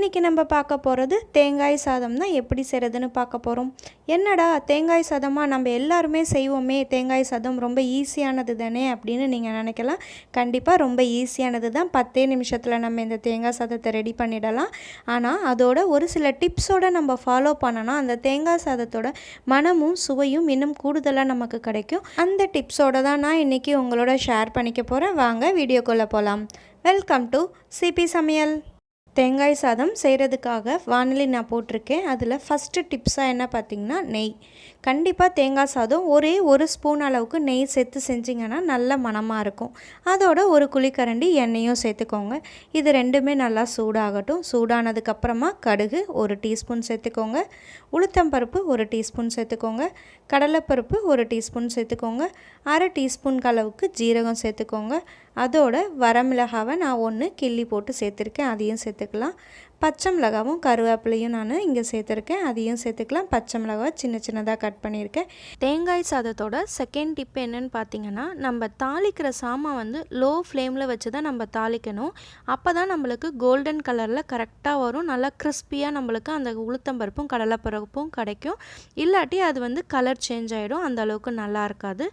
இன்றைக்கி நம்ம பார்க்க போகிறது தேங்காய் சாதம் தான் எப்படி செய்கிறதுன்னு பார்க்க போகிறோம். என்னடா தேங்காய் சாதமாக நம்ம எல்லாருமே செய்வோமே, தேங்காய் சாதம் ரொம்ப ஈஸியானது தானே அப்படின்னு நீங்கள் நினைக்கலாம். கண்டிப்பாக ரொம்ப ஈஸியானது தான். 10 நிமிஷத்தில் நம்ம இந்த தேங்காய் சாதத்தை ரெடி பண்ணிடலாம். ஆனால் அதோட ஒரு சில டிப்ஸோடு நம்ம ஃபாலோ பண்ணோன்னா அந்த தேங்காய் சாதத்தோட மனமும் சுவையும் இன்னும் கூடுதலாக நமக்கு கிடைக்கும். அந்த டிப்ஸோடு தான் நான் இன்றைக்கி உங்களோட ஷேர் பண்ணிக்க போகிறேன். வாங்க வீடியோக்குள்ளே போகலாம். வெல்கம் டு சிபி சமையல். தேங்காய் சாதம் செய்கிறதுக்காக வானொலி நான் போட்டிருக்கேன். அதில் ஃபஸ்ட்டு டிப்ஸாக என்ன பார்த்திங்கன்னா நெய். கண்டிப்பாக தேங்காய் சாதம் ஒரே ஒரு ஸ்பூன் அளவுக்கு நெய் சேர்த்து செஞ்சிங்கன்னா நல்ல மணமாக இருக்கும். அதோட ஒரு குழிக்கரண்டி எண்ணெயும் சேர்த்துக்கோங்க. இது ரெண்டுமே நல்லா சூடாகட்டும். சூடானதுக்கப்புறமா கடுகு 1 டீஸ்பூன் சேர்த்துக்கோங்க, உளுத்தம்பருப்பு 1 டீஸ்பூன் சேர்த்துக்கோங்க, கடலைப்பருப்பு 1 டீஸ்பூன் சேர்த்துக்கோங்க, 1/2 டீஸ்பூனுக்கு அளவுக்கு ஜீரகம் சேர்த்துக்கோங்க. அதோட வரமிளகாவை நான் 1 கிள்ளி போட்டு சேர்த்துருக்கேன், அதையும் சேர்த்துக்கலாம். பச்சை மிளகாவும் கருவேப்பிலையும் நான் இங்கே சேர்த்துருக்கேன், அதையும் சேர்த்துக்கலாம். பச்சை மிளகாவை சின்ன சின்னதாக கட் பண்ணியிருக்கேன். தேங்காய் சாதத்தோட செகண்ட் டிப் என்னன்னு பார்த்தீங்கன்னா, நம்ம தாளிக்கிற சாமான் வந்து லோ ஃப்ளேமில் வச்சு தான் நம்ம தாளிக்கணும். அப்போ தான் நம்மளுக்கு கோல்டன் கலரில் கரெக்டாக வரும். நல்லா கிறிஸ்பியாக நம்மளுக்கு அந்த உளுத்தம்பருப்பும் கடலைப்பருப்பும் கிடைக்கும். இல்லாட்டி அது வந்து கலர் சேஞ்ச் ஆகிடும், அந்த அளவுக்கு நல்லா இருக்காது.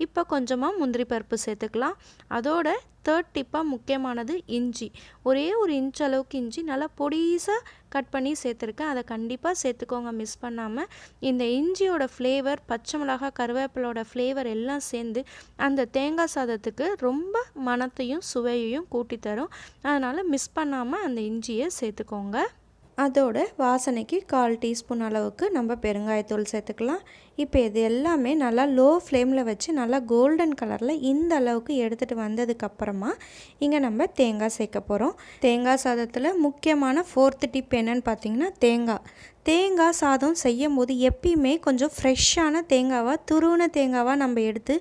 இப்போ கொஞ்சமாக முந்திரி பருப்பு சேர்த்துக்கலாம். அதோட தேர்ட் டிப்பாக முக்கியமானது இஞ்சி. ஒரே 1 இன்ச் அளவுக்கு இஞ்சி நல்லா பொடிசாக கட் பண்ணி சேர்த்துருக்கேன். அதை கண்டிப்பாக சேர்த்துக்கோங்க, மிஸ் பண்ணாமல். இந்த இஞ்சியோட ஃப்ளேவர், பச்சை மிளகாய், கருவேப்பிலோட ஃப்ளேவர் எல்லாம் சேர்ந்து அந்த தேங்காய் சாதத்துக்கு ரொம்ப மணத்தையும் சுவையையும் கூட்டி தரும். அதனால் மிஸ் பண்ணாமல் அந்த இஞ்சியை சேர்த்துக்கோங்க. அதோட வாசனைக்கு 1/4 டீஸ்பூன் அளவுக்கு நம்ம பெருங்காயத்தூள் சேர்த்துக்கலாம். இப்போ இது எல்லாமே நல்லா லோ ஃப்ளேமில் வச்சு நல்லா கோல்டன் கலரில் இந்த அளவுக்கு எடுத்துகிட்டு வந்ததுக்கப்புறமா இங்கே நம்ம தேங்காய் சேர்க்க போகிறோம். தேங்காய் சாதத்தில் முக்கியமான 4th டிப் என்னன்னு பார்த்தீங்கன்னா தேங்காய் சாதம் செய்யும் போது எப்பயுமே கொஞ்சம் ஃப்ரெஷ்ஷான தேங்காவாக, துருவின தேங்காவாக நம்ம எடுத்து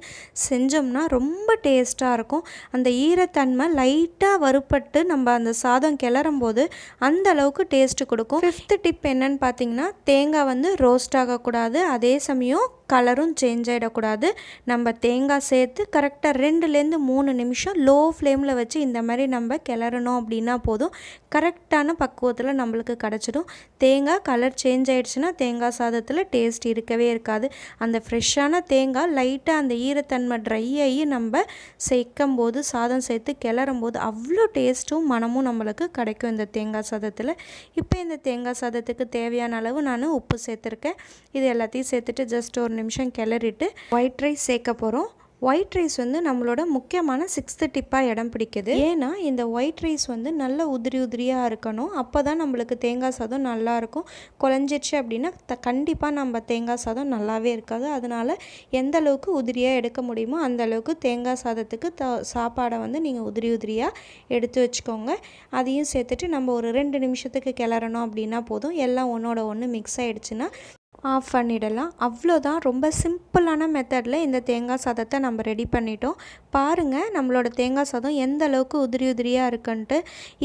செஞ்சோம்னா ரொம்ப டேஸ்ட்டாக இருக்கும். அந்த ஈரத்தன்மை லைட்டாக வறுப்பட்டு நம்ம அந்த சாதம் கிளறும் போது அந்த அளவுக்கு டேஸ்ட்டு கொடுக்கும். 5th டிப் என்னன்னு பார்த்தீங்கன்னா, தேங்காய் வந்து ரோஸ்ட் ஆகக்கூடாது, அதே சமயம் கலரும் சேஞ்ச் ஆகிடக்கூடாது. நம்ம தேங்காய் சேர்த்து கரெக்டாக 2லேருந்து 3 நிமிஷம் லோ ஃப்ளேமில் வச்சு இந்த மாதிரி நம்ம கிளறணும் அப்படின்னா போதும். கரெக்டான பக்குவத்தில் நம்மளுக்கு கிடச்சிடும். தேங்காய் கலர் சேஞ்ச் ஆகிடுச்சுன்னா தேங்காய் சாதத்தில் டேஸ்ட் இருக்கவே இருக்காது. அந்த ஃப்ரெஷ்ஷான தேங்காய் லைட்டாக அந்த ஈரத்தன்மை ட்ரை ஆகி நம்ம சேர்க்கும் போது, சாதம் சேர்த்து கிளறும் போது அவ்வளோ டேஸ்ட்டும் மனமும் நம்மளுக்கு கிடைக்கும் இந்த தேங்காய் சாதத்தில். இப்போ இந்த தேங்காய் சாதத்துக்கு தேவையான அளவு நான் உப்பு சேர்த்துருக்கேன். இது எல்லாத்தையும் சேர்த்துட்டு ஜஸ்ட் 1 நிமிஷம் கிளறிட்டு ஒயிட் ரைஸ் சேர்க்க போகிறோம். ஒயிட் ரைஸ் வந்து நம்மளோட முக்கியமான 6th டிப்பாக இடம் பிடிக்குது. ஏன்னா இந்த ஒயிட் ரைஸ் வந்து நல்ல உதிரியாக இருக்கணும். அப்போ தான் நம்மளுக்கு தேங்காய் சாதம் நல்லாயிருக்கும். குழஞ்சிடுச்சு அப்படின்னா கண்டிப்பாக நம்ம தேங்காய் சாதம் நல்லாவே இருக்காது. அதனால் எந்த அளவுக்கு உதிரியாக எடுக்க முடியுமோ அந்த அளவுக்கு தேங்காய் சாதத்துக்கு சாப்பாடை வந்து நீங்கள் உதிரியாக எடுத்து வச்சுக்கோங்க. அதையும் சேர்த்துட்டு நம்ம ஒரு 2 நிமிஷத்துக்கு கிளறணும் அப்படின்னா போதும். எல்லாம் ஒன்றோட ஒன்று மிக்ஸ் ஆகிடுச்சுன்னா ஆஃப் பண்ணிடலாம். அவ்வளோதான். ரொம்ப சிம்பிளான மெத்தடில் இந்த தேங்காய் சாதத்தை நம்ம ரெடி பண்ணிட்டோம். பாருங்கள் நம்மளோட தேங்காய் சாதம் எந்த அளவுக்கு உதிரியாக இருக்குன்ட்டு.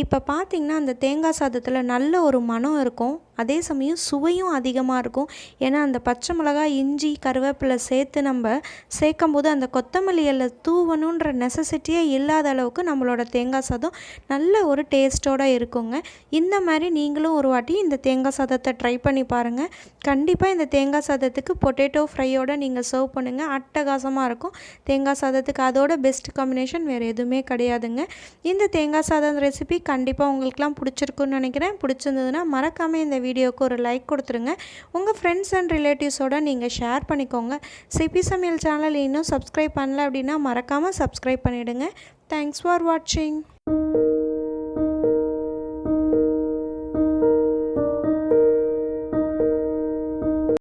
இப்போ பார்த்திங்கன்னா அந்த தேங்காய் சாதத்தில் நல்ல ஒரு மனம் இருக்கும், அதே சமயம் சுவையும் அதிகமாக இருக்கும். ஏன்னா அந்த பச்சை மிளகாய், இஞ்சி, கருவேப்பிலை சேர்த்து நம்ம சேர்க்கும் போது அந்த கொத்தமல்லி இலை தூவணுன்ற நெசசிட்டியே இல்லாத அளவுக்கு நம்மளோட தேங்காய் சாதம் நல்ல ஒரு டேஸ்ட்டோடு இருக்குங்க. இந்த மாதிரி நீங்களும் ஒரு வாட்டி இந்த தேங்காய் சாதத்தை ட்ரை பண்ணி பாருங்கள். கண்டிப்பாக இந்த தேங்காய் சாதத்துக்கு பொட்டேட்டோ ஃப்ரையோடு நீங்கள் சர்வ் பண்ணுங்கள், அட்டகாசமாக இருக்கும். தேங்காய் சாதத்துக்கு அதோட பெஸ்ட் காம்பினேஷன் வேறு எதுவுமே கிடையாதுங்க. இந்த தேங்காய் சாதம் ரெசிபி கண்டிப்பாக உங்களுக்குலாம் பிடிச்சிருக்குன்னு நினைக்கிறேன். பிடிச்சிருந்ததுன்னா மறக்காமல் இந்த வீடியோவுக்கு ஒரு லைக் கொடுத்துருங்க. உங்கள் ஃப்ரெண்ட்ஸ் அண்ட் ரிலேட்டிவ்ஸோடு நீங்கள் ஷேர் பண்ணிக்கோங்க. சிபி சமையல் சேனல் இன்னும் சப்ஸ்கிரைப் பண்ணல அப்படின்னா மறக்காமல் சப்ஸ்கிரைப் பண்ணிவிடுங்க. தேங்க்ஸ் ஃபார் வாட்சிங்.